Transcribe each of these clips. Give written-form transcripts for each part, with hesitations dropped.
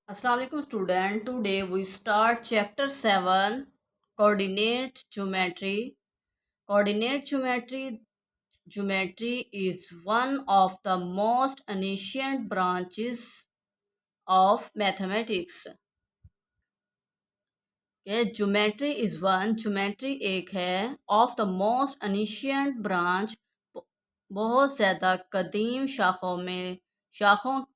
Assalamu alaikum student. Today we start chapter 7 coordinate geometry. Coordinate geometry is one of the most ancient branches of mathematics. Geometry एक है of the most ancient branch, बहुत ज़्यादा कदीम शाखों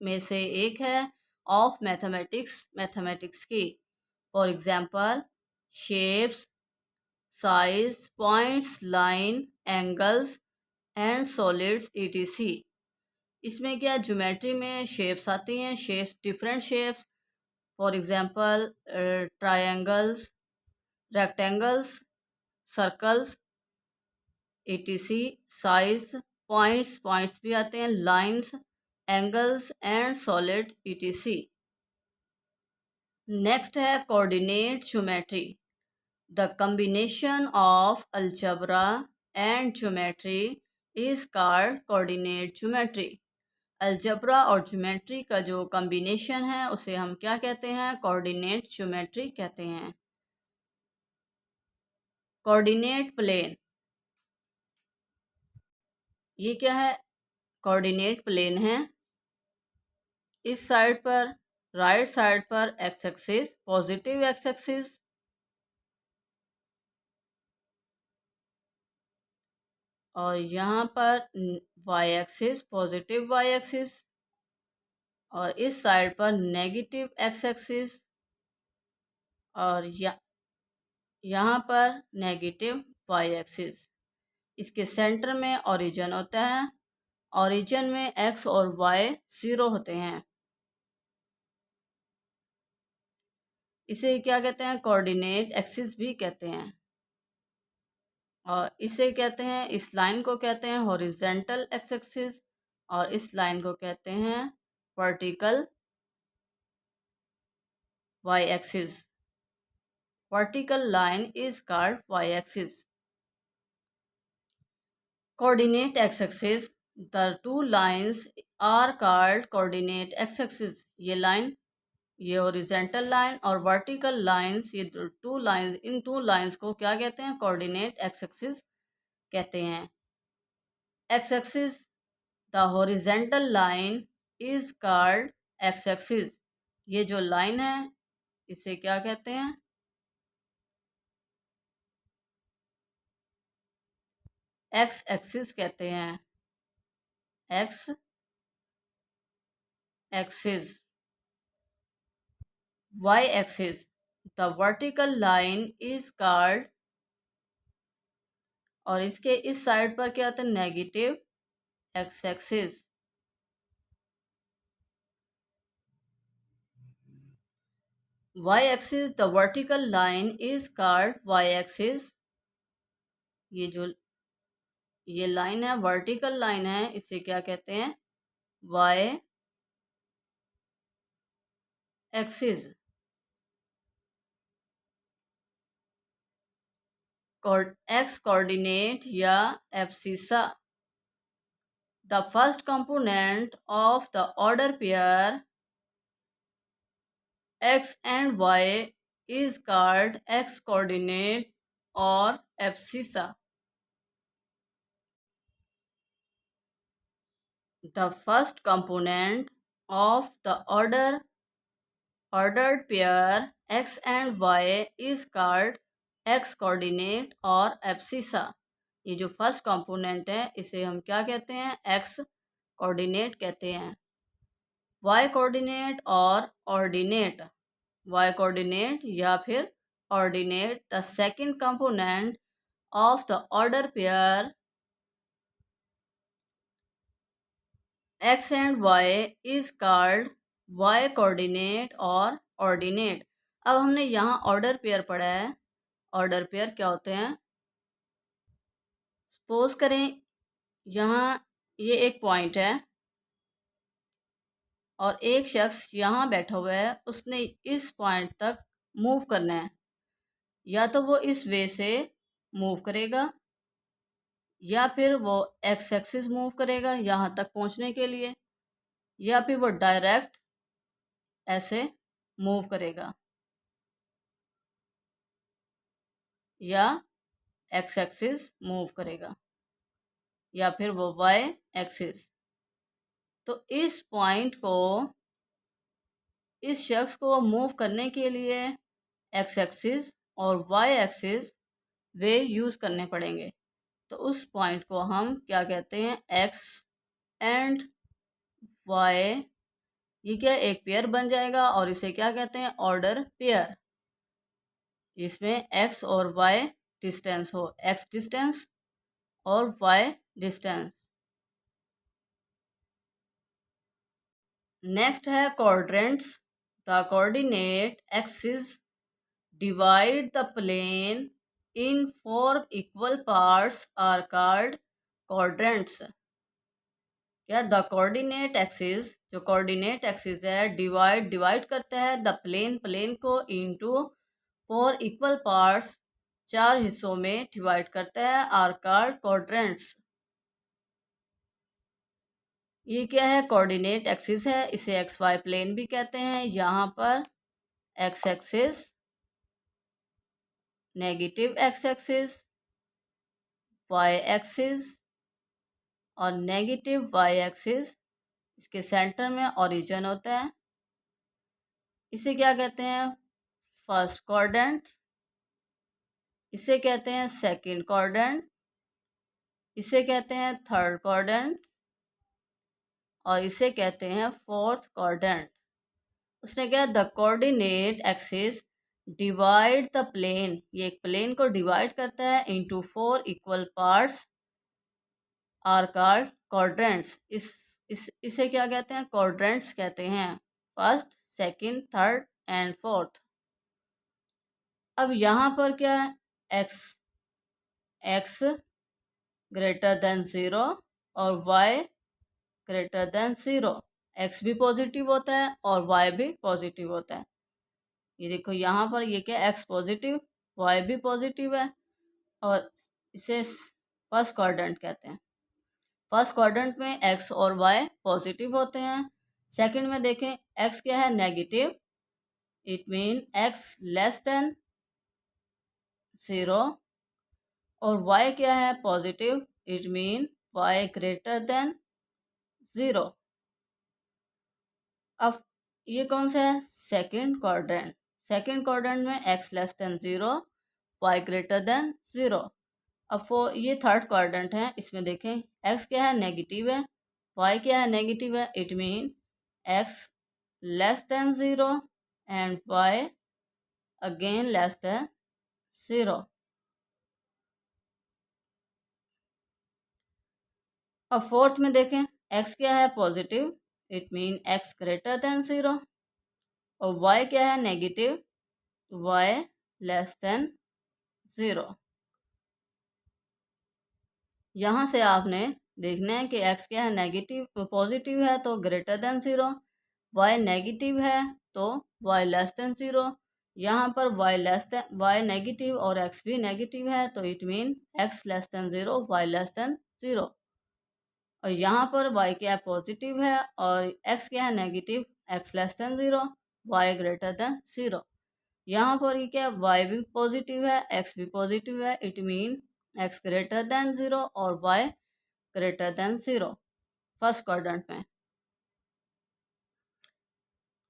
में से एक है ऑफ मैथमेटिक्स की। For example shapes, size, points, line, angles and solids etc। इसमें क्या ज्योमेट्री में शेप्स आती हैं, shapes different shapes, for example triangles, rectangles, circles etc। Size, points भी आते हैं, lines, angles and solid etc। Next है coordinate geometry. The combination of algebra and geometry is called coordinate geometry. Algebra और geometry का जो combination है उसे हम क्या कहते हैं? कोऑर्डिनेट ज्योमेट्री कहते हैं। कोऑर्डिनेट प्लेन, ये क्या है? कोऑर्डिनेट प्लेन है। इस साइड पर, राइट साइड पर X axis, positive X axis, और यहाँ पर Y axis, positive Y axis, और इस साइड पर नेगेटिव एक्स एक्सिस, और यहाँ पर नेगेटिव वाई एक्सिस। इसके सेंटर में ओरिजिन होता है। ओरिजिन में एक्स और वाई 0 होते हैं। इसे क्या कहते हैं? कोऑर्डिनेट एक्सिस भी कहते हैं। और इसे कहते हैं, इस लाइन को कहते हैं हॉरिजेंटल एक्स एक्सिस, और इस लाइन को कहते हैं vertical Y axis. Vertical line is called Y axis. Coordinate X axis, the two lines are called coordinate X axis. ये लाइन, ये हॉरिजेंटल लाइन और वर्टिकल लाइंस, ये टू लाइंस, इन टू लाइंस को क्या कहते हैं? कोऑर्डिनेट एक्स एक्सिस कहते हैं। X axis, the horizontal line is called X axis. ये जो लाइन है इसे क्या कहते हैं? एक्स एक्सिस कहते हैं। X axis. Y axis, the vertical line is called, और इसके इस साइड पर क्या होता है? Negative X axis. Y axis, the vertical line is called Y axis. ये लाइन है, वर्टिकल लाइन है, इसे क्या कहते हैं? Y axis. एक्स कोऑर्डिनेट या abscissa, the first component of the order pair x and y is called x coordinate or abscissa. The first component of the ordered pair x and y is called x coordinate or abscissa. ये जो first component है इसे हम क्या कहते हैं? x coordinate कहते हैं। y कोऑर्डिनेट और ऑर्डिनेट, y कोऑर्डिनेट या फिर ordinate, the second component of the order pair x and y is called y coordinate और ऑर्डिनेट। अब हमने यहाँ ऑर्डर पेयर पढ़ा है। ऑर्डर पेयर क्या होते हैं? सपोज करें यहाँ ये एक पॉइंट है और एक शख्स यहाँ बैठा हुआ है, उसने इस पॉइंट तक मूव करना है। या तो वो इस वे से मूव करेगा या फिर वो एक्स एक्सिस मूव करेगा यहाँ तक पहुँचने के लिए, या फिर वो डायरेक्ट ऐसे मूव करेगा, या एक्स एक्सिस मूव करेगा, या फिर वो वाई एक्सिस। तो इस पॉइंट को, इस शख्स को मूव करने के लिए एक्स एक्सिस और वाई एक्सिस वे यूज़ करने पड़ेंगे। तो उस पॉइंट को हम क्या कहते हैं, एक्स एंड वाई, ये क्या एक पेयर बन जाएगा और इसे क्या कहते हैं, ऑर्डर पेयर। इसमें एक्स और वाई डिस्टेंस हो, एक्स डिस्टेंस और वाई डिस्टेंस। नेक्स्ट है quadrants. The coordinate axes divide the plane in 4 equal parts are called quadrants. क्या द कोऑर्डिनेट एक्सिस, जो कोऑर्डिनेट एक्सिस है, डिवाइड करता है द प्लेन को इनटू 4 इक्वल पार्ट्स, 4 हिस्सों में डिवाइड करता है, आर कॉल्ड क्वाड्रेंट्स। ये क्या है, कोऑर्डिनेट एक्सिस है, इसे एक्स वाई प्लेन भी कहते हैं। यहाँ पर X axis, negative X axis, Y axis और नेगेटिव वाई एक्सिस, इसके सेंटर में ओरिजिन होता है। इसे क्या कहते हैं, फर्स्ट क्वाड्रेंट, इसे कहते हैं सेकंड क्वाड्रेंट, इसे कहते हैं थर्ड क्वाड्रेंट और इसे कहते हैं फोर्थ क्वाड्रेंट। उसने क्या, the coordinate axis divide the plane, ये एक प्लेन को डिवाइड करता है into 4 equal parts are called quadrants. इसे क्या कहते हैं, क्वाड्रेंट्स कहते हैं, first second third and fourth. अब यहाँ पर क्या है, एक्स ग्रेटर देन 0 और वाई ग्रेटर देन 0। एक्स भी पॉजिटिव होता है और वाई भी पॉजिटिव होता है। ये देखो यहाँ पर, ये क्या, एक्स पॉजिटिव, वाई भी पॉजिटिव है, और इसे फर्स्ट क्वाड्रेंट कहते हैं। फर्स्ट क्वाड्रेंट में एक्स और वाई पॉजिटिव होते हैं। सेकंड में देखें, एक्स क्या है, negative, it mean X less than 0, और वाई क्या है, positive, it mean Y greater than 0। अब ये कौन सा है, सेकंड क्वाड्रेंट। सेकंड क्वाड्रेंट में X less than 0, Y greater than 0। अब ये थर्ड क्वाड्रेंट है, इसमें देखें एक्स क्या है, नेगेटिव है, वाई क्या है, नेगेटिव है, it mean X less than 0 and Y again less than 0। अब फोर्थ में देखें, एक्स क्या है, positive, it mean X greater than 0, और वाई क्या है, नेगेटिव, वाई लेस देन 0। यहाँ से आपने देखना है कि एक्स क्या है, नेगेटिव, पॉजिटिव है तो ग्रेटर देन 0, वाई नेगेटिव है तो वाई लेस देन 0। यहाँ पर वाई नेगेटिव और एक्स भी नेगेटिव है, तो it mean X less than 0, Y less than 0। और यहाँ पर वाई क्या है, पॉजिटिव है, और एक्स क्या है, negative, X less than 0, Y greater than 0। यहाँ पर ये क्या, वाई भी पॉजिटिव है, एक्स भी पॉजिटिव है, it mean X greater than 0 और Y greater than 0, first quadrant में।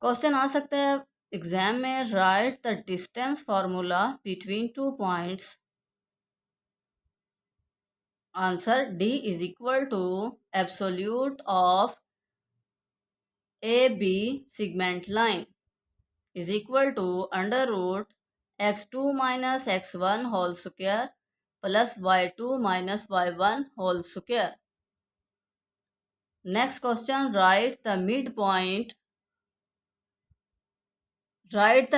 क्वेश्चन आ सकता है एग्जाम में, write the distance formula between 2 points. Answer, D is equal to absolute of A B segment line is equal to under root x2 minus x1 whole square plus y2 minus y1 whole square. Next question, write the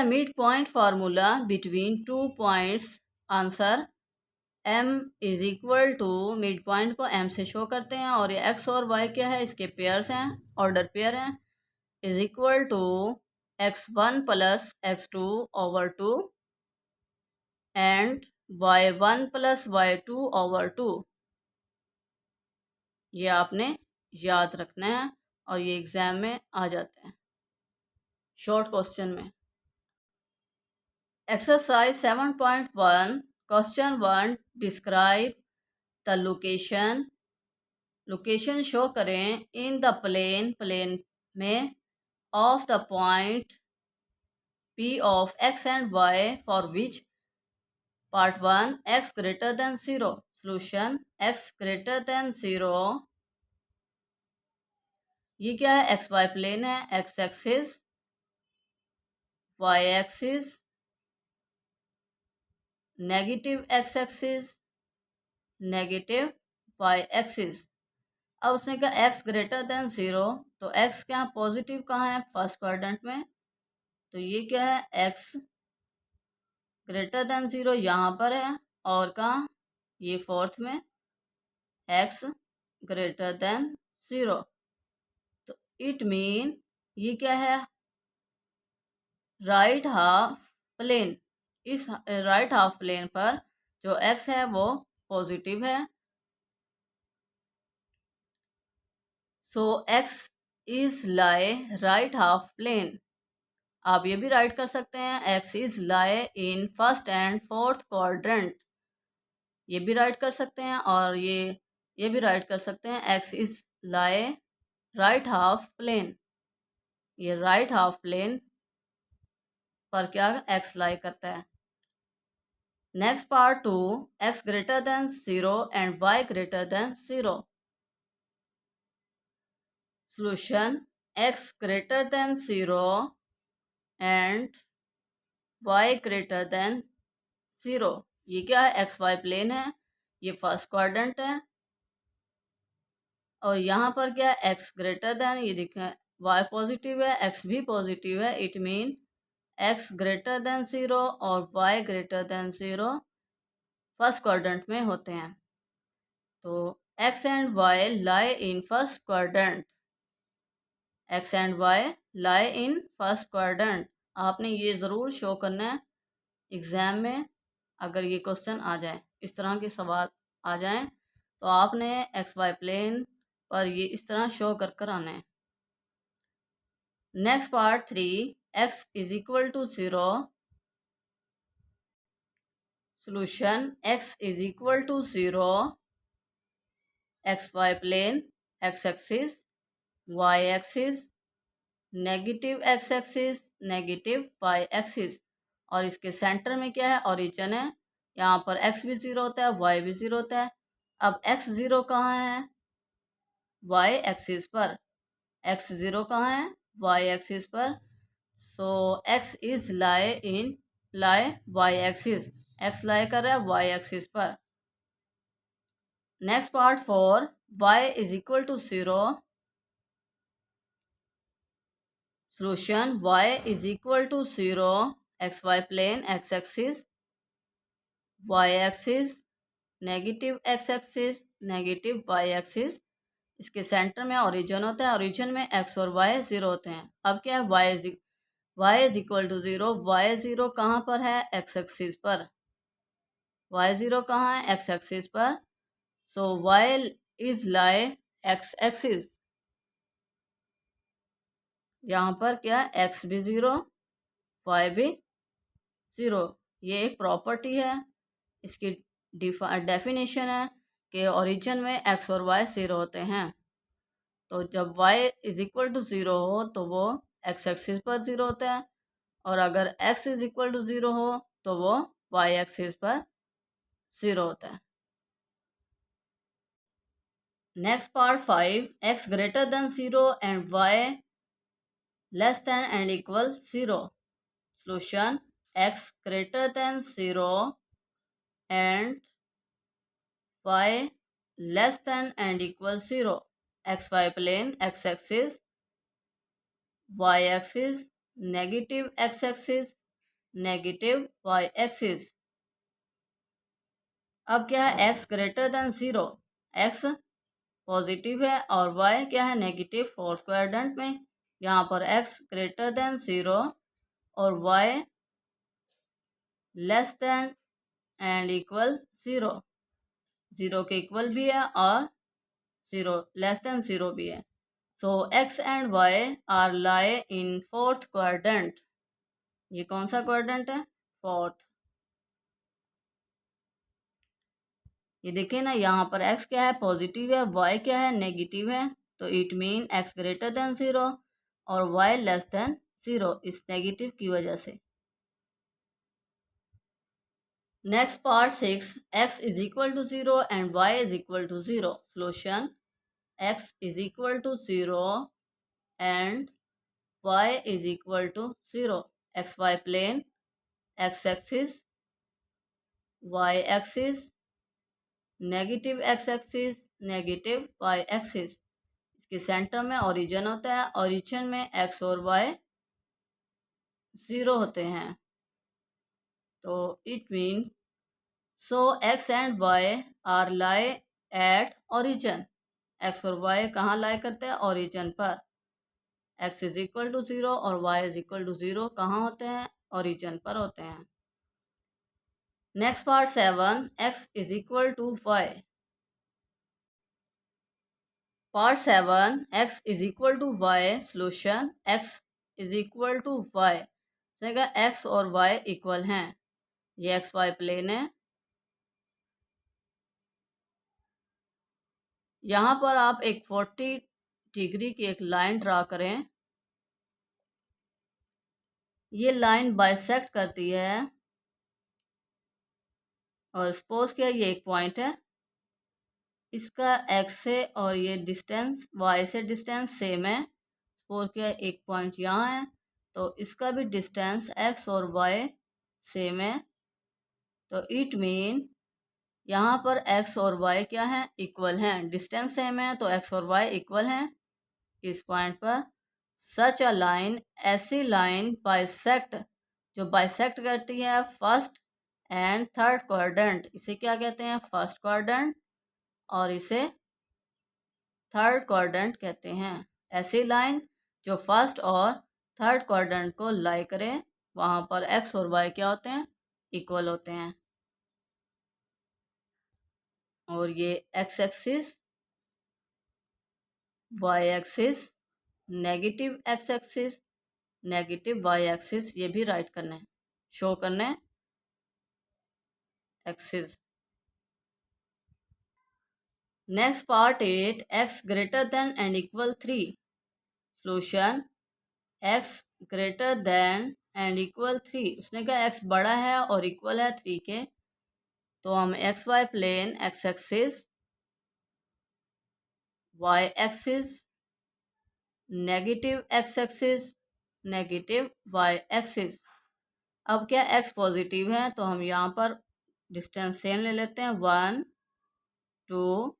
mid point formula between 2 points. Answer, m is equal to, mid point को m से show करते हैं, और ये x और y क्या है, इसके पेयर्स हैं, ऑर्डर पेयर हैं, is equal to x1 plus x2 over 2 and y1 plus y2 over 2। ये आपने याद रखना है और ये एग्जाम में आ जाते हैं शॉर्ट क्वेश्चन में। Exercise 7.1 Question 1 Describe the location. Location show करें इन द प्लेन में of the point P of x and y for which part 1 x greater than 0. Solution x greater than 0. ये क्या है? X Y plane है. X axis, Y axis, negative X axis, negative Y axis. अब उसने कहा x greater than 0, तो x क्या positive कहाँ है? फर्स्ट क्वाड्रेंट में. तो ये क्या है? एक्स ग्रेटर देन 0 यहाँ पर है. और कहाँ? ये फोर्थ में एक्स ग्रेटर देन 0. तो इट मीन ये क्या है? Right half plane. इस राइट हाफ प्लेन पर जो एक्स है वो पॉजिटिव है. So x is lie right half plane. आप ये भी राइट कर सकते हैं x is lie in first and fourth quadrant. ये भी राइट कर सकते हैं. और ये भी राइट कर सकते हैं x is lie right half plane. ये राइट हाफ प्लेन पर क्या एक्स लाई करता है. Next part 2 X greater than 0 and Y greater than 0. Solution x greater than 0 and y greater than 0. ये क्या है? एक्स वाई प्लेन है. ये फर्स्ट क्वाड्रेंट है. और यहाँ पर क्या है? एक्स ग्रेटर देन, ये देखें वाई पॉजिटिव है, एक्स भी पॉजिटिव है. It mean X greater than 0 और Y greater than 0 first quadrant में होते हैं. तो X and Y lie in first quadrant. X and Y lie in first quadrant. आपने ये ज़रूर शो करना है एग्ज़ाम में. अगर ये क्वेश्चन आ जाए, इस तरह के सवाल आ जाएं, तो आपने एक्स वाई प्लेन पर ये इस तरह शो कर कर आना है. Next part 3 X is equal to 0. Solution X is equal to 0. X Y plane, X axis, Y axis, negative X axis, negative Y axis. और इसके सेंटर में क्या है? ओरिजिन है. यहाँ पर एक्स भी 0 होता है, वाई भी 0 होता है. अब एक्स 0 कहाँ है? वाई एक्सिस पर. एक्स 0 कहाँ है? वाई एक्सिस पर. So x is lie y axis. X lie कर रहा है वाई एक्सिस पर. Next part 4 y is equal to 0. Solution y is equal to 0. xy plane, x axis, y axis, negative x axis, negative y axis. इसके center में origin होता है. Origin में x और y 0 होते हैं. अब क्या है? y is equal to 0. y 0 कहाँ पर है? x एक्सिस पर. y 0 कहाँ है? x एक्सिस पर. सो y is lie x axis. यहाँ पर क्या? x भी 0, y भी 0. ये एक प्रॉपर्टी है. इसकी डेफिनेशन है कि ओरिजिन में x और y 0 होते हैं. तो जब y इज इक्वल टू 0 हो तो वो x एक्सिस पर 0 होता है. और अगर x इज इक्वल टू 0 हो तो वो y एक्सिस पर 0 होता है. Next part 5 x greater than 0 and y less than and equal 0. Solution x greater than 0 and y less than and equal 0. xy plane, x axis, y axis, negative x axis, negative y axis. अब क्या है? x greater than 0. x positive है और y क्या है? Negative fourth quadrant में. यहाँ पर x ग्रेटर देन 0 और y less than and equal 0. 0 के इक्वल भी है और 0 लेस देन 0 भी है. So x and y are lie in fourth quadrant. ये कौन सा क्वाड्रेंट है? फोर्थ। ये देखिए ना, यहाँ पर x क्या है, पॉजिटिव है, y क्या है, नेगेटिव है। तो it mean x greater than 0 और y लेस देन 0 इस नेगेटिव की वजह से। Next part 6, x is equal to 0 and y is equal to 0। Solution, x is equal to 0 and y is equal to 0। X Y plane, x axis, y axis, negative x axis, negative y axis. इसके center में origin होता है, origin में x और y 0 होते हैं। तो it mean so x and y are lie at origin. x और y कहाँ लाई करते हैं, ओरिजिन पर। x इज इक्वल टू 0 और y इज इक्वल टू 0 कहाँ होते हैं, ओरिजिन पर होते हैं। Next part 7, x is equal to y। Part 7, x is equal to y। Solution, x is equal to y। x और y इक्वल हैं। ये एक्स वाई प्लेन है। यहाँ पर आप एक 40 डिग्री की एक लाइन ड्रा करें। ये लाइन बाइसेक्ट करती है और सपोज किया ये एक पॉइंट है, इसका x से और ये डिस्टेंस y से डिस्टेंस सेम है। सपोज किया एक पॉइंट यहाँ है, तो इसका भी डिस्टेंस x और y सेम है। तो इट मीन यहाँ पर x और y क्या है, इक्वल हैं। डिस्टेंस सेम है तो x और y इक्वल हैं इस पॉइंट पर। सच अ लाइन, ऐसी लाइन बाइसेक्ट जो बाइसेक्ट करती है फर्स्ट एंड थर्ड क्वाड्रेंट, इसे क्या कहते हैं, फर्स्ट क्वाड्रेंट, और इसे थर्ड क्वाड्रेंट कहते हैं। ऐसी लाइन जो फर्स्ट और थर्ड क्वाड्रेंट को लाई करे, वहाँ पर एक्स और वाई क्या होते हैं, इक्वल होते हैं। और ये X axis, Y axis, negative X axis, negative Y axis, ये भी राइट करने, शो करने axis. Next part 8, x greater than and equal 3। Solution, x greater than and equal 3। उसने कहा x बड़ा है और इक्वल है 3 के। तो हम X Y plane, X axis, Y axis, negative X axis, negative Y axis. अब क्या x पॉजिटिव है तो हम यहाँ पर डिस्टेंस सेम ले लेते हैं, 1 2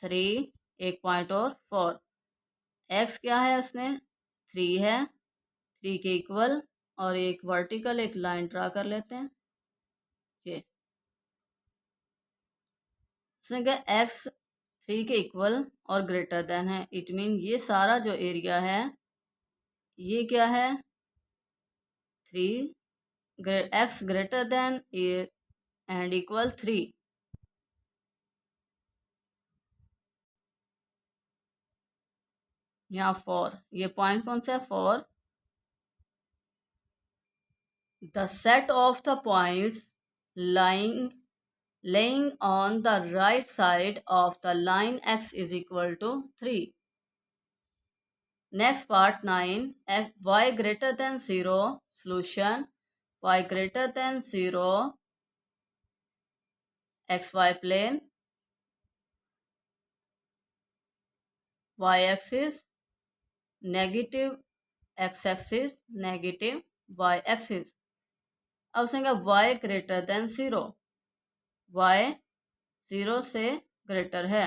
3, एक पॉइंट और 4। x क्या है, उसने 3 है, 3 के इक्वल, और एक वर्टिकल एक लाइन ड्रा कर लेते हैं। ये उसने कहा x 3 के इक्वल और ग्रेटर देन है। इट मीन ये सारा जो एरिया है ये क्या है, 3, x greater than and equal 3। यहाँ 4, ये पॉइंट कौन सा है, 4। The set of the points lying laying on the right side of the line x is equal to 3. Next part 9, y greater than 0. Solution, y greater than 0, xy plane, y axis, negative x axis, negative y axis. अब उसने y greater than 0, y 0 से greater है,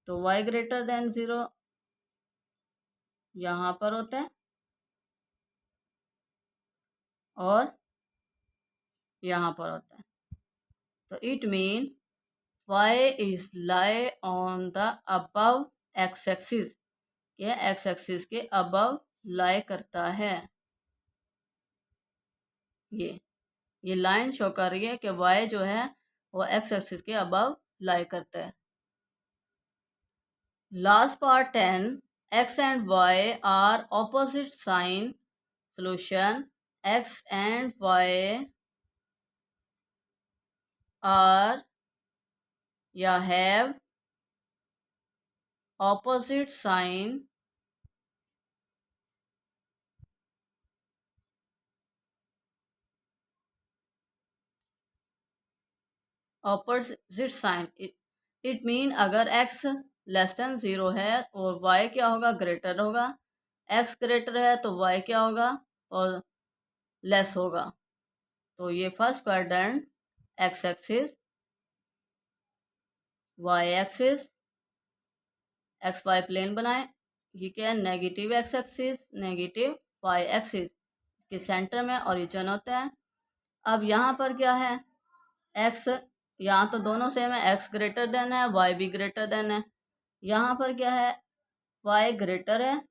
तो y greater than 0 यहाँ पर होता है और यहाँ पर होता है। तो it mean y is lie on the above x axis, यह x axis के above lie करता है। ये लाइन शो कर रही है कि y जो है वो x axis के above lie करता है। Last part 10, x and y are opposite sign। Solution, X and Y are या have opposite sign opposite sign it mean अगर x लेस देन 0 है और y क्या होगा, ग्रेटर होगा। x ग्रेटर है तो y क्या होगा, और लेस होगा। तो ये first quadrant x axis, y axis, X Y plane बनाए। ये क्या है, negative x axis, negative y axis के सेंटर में ओरिजिन होता है। अब यहाँ पर क्या है, x यहाँ तो दोनों सेम है, x ग्रेटर देन है, y भी ग्रेटर देन है। यहाँ पर क्या है, y ग्रेटर है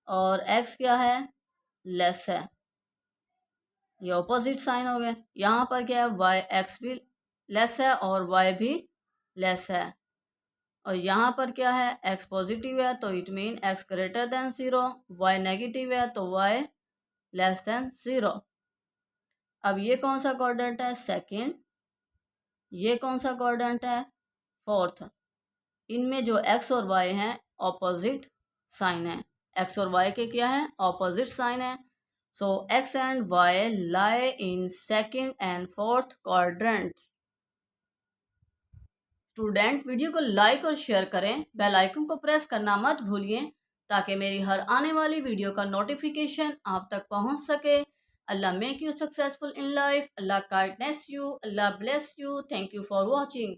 और x क्या है, लेस है। ये ऑपोजिट साइन हो गए। यहाँ पर क्या है, y x भी लेस है और y भी लेस है। और यहाँ पर क्या है, x पॉजिटिव है तो it mean x greater than 0, y negative है तो y लेस देन 0। अब ये कौन सा क्वाड्रेंट है, सेकंड। ये कौन सा क्वाड्रेंट है, फोर्थ। इनमें जो x और y हैं ऑपोजिट साइन है। x और y के क्या है, ऑपोजिट साइन है। So x and y lie in second and fourth quadrant. Student video को लाइक और शेयर करें, बेल आइकन को प्रेस करना मत भूलिए ताकि मेरी हर आने वाली वीडियो का नोटिफिकेशन आप तक पहुंच सके। Allah make you successful in life, Allah kindness you, Allah bless you. Thank you for watching.